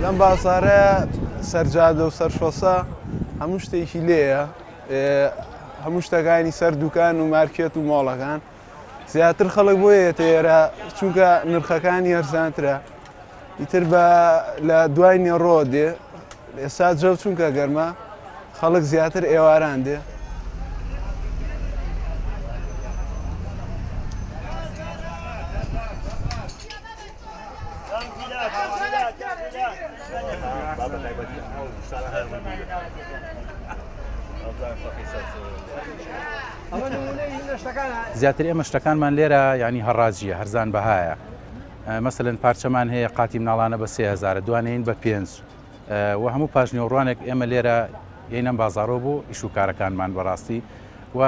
لەم بازارەیە سەرجادە و سەرشۆسە هەموو شتێکی لێیە، هەموو شتەکانی سەر دوکان و مارکێت و مۆڵەکان زیاتر خەڵک بۆیە ئێرە چونکە نرخەکانی هەرزانترە. ئیتر بە لە دوای نێڕۆ دێ، ئێستا جەو چونکە گەرمە خەڵک زیاتر ئێواران دێ. زیاتر ئێمە شتەکانمان لێرە ینی هەڕاجیە هەرزان بەهایە. مەسەلەن پارچەمان هەیە قاتی مناڵانە بە 3000 دوانین بە 5 و هەموو پاژنێوڕوانێک ئێمە لێرە یینەم بازارۆ بۆ ئیش و کارەکانمان بەڕاستی و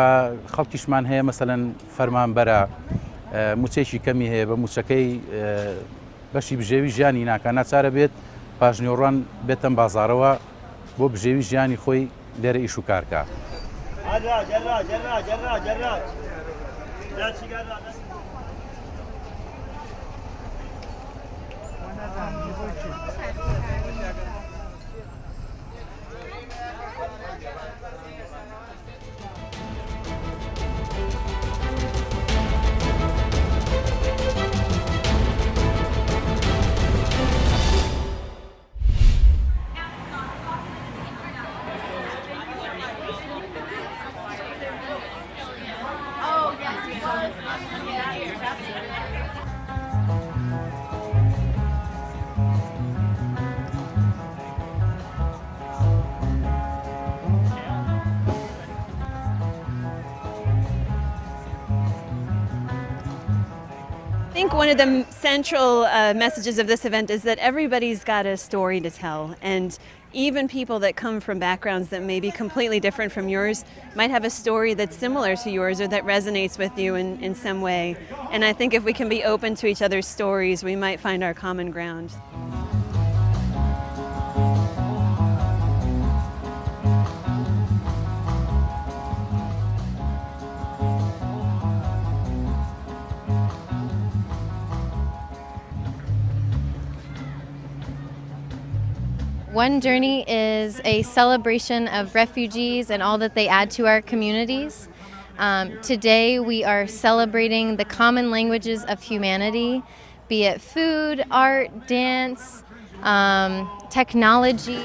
خەڵکیشمان هەیە مەسەلەن فەرمانبەرە موچێکی کەمی هەیە بە موچەکەی بەشی بژێوی ژیانی ناکە ناچارە بێت پاژنێوڕوان بێتم بازارەوە بۆ بژێوی ژیانی خۆی لێرە ئیش و کارکە. I think one of the central messages of this event is that everybody's got a story to tell, and even people that come from backgrounds that may be completely different from yours might have a story that's similar to yours or that resonates with you in some way. And I think if we can be open to each other's stories, we might find our common ground. One Journey is a celebration of refugees and all that they add to our communities. Today we are celebrating the common languages of humanity, be it food, art, dance, technology.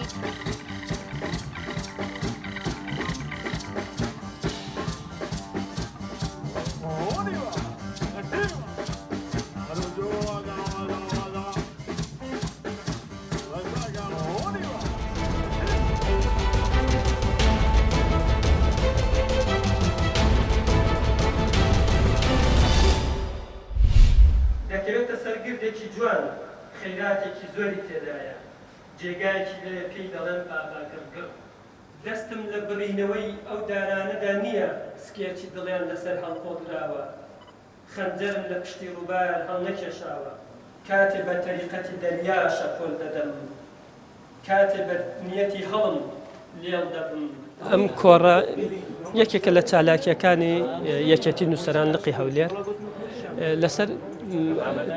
دەکەوێتە سەرگردێکی جوان خەیراتێکی زۆری تێدایە جێگایەکی لێ پێی دەڵێن باباگرگڕ دەستم لە بڕینەوەی ئەو دارانەدا نییە سکێچی دڵیان لەسەر هەڵقۆدراوە خەنجەرم لە پشتی ڕووبار هەڵنەکێشاوە کاتێ بە تەریقەتی دەریا شەپۆل دەدەم کاتێ بە نیەتی هەڵم لێڵ دەبم. ئەم کۆڕە یەکێکە لە چالاکیەکانی یەکێتی نووسەران لقی هەولێر لەسەر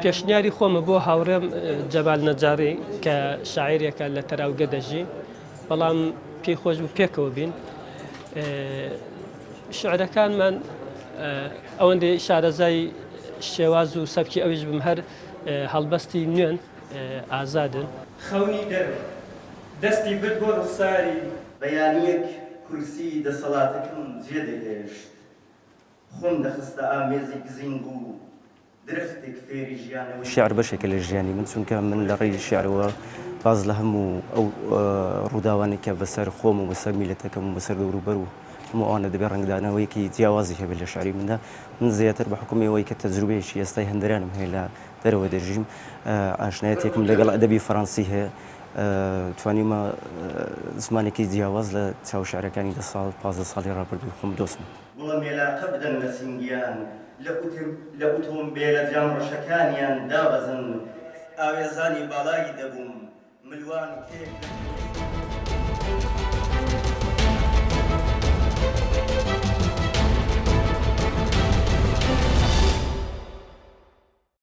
پێشنیاری خۆمە بۆ هاوڕێم جەبال نەجاری کە شاعیرێکە لە تەراوگە دەژی بەڵام پێی خۆش بوو پێکەوە بین. شعرەکانمان ئەوەندەی شارەزای شێواز و سەبکی ئەویش بم هەر هەڵبەستی نوێن ئازادن. خەونی دەرە دەستی برد بۆ ڕوخساری بەیانیەک کورسی دەسەڵاتەکەم جێدەهێشت خۆم دەخستە ئامێزی گزینگ و درختێک فێری ژیانەوە. شعر بەشێکە لە ژیانی من چونکە من لە ڕێی شعرەوە باز لە هەموو ئەو ڕووداوانێکە بەسەر خۆم و بەسەر میلەتەکەم و بەسەر دەوروبەر و هەموو ئەوانە دەبێت ڕنگدانەوەیەکی جیاوازی هەبێت لە شعری مندا. من زیاتر بە حکومەوەی کە تەجروبەیەکی ئێستای هەندێرانم هەیە لە دەرەوە دەژیم ئاشنایەتێکم لەگەڵ ئەدەبی فەڕەنسی هەیە توانیمە زمانێکی جیاواز لە چاوشارەکانی 15 ساڵی ڕابردووی خۆم دۆستم. بڵە مێلاقە بدەن لە سینگیان لە ئۆتۆمبیلە جامڕەشەکانیان دابەزن ئاوێزانی باڵایی دەبووم ملوان کێک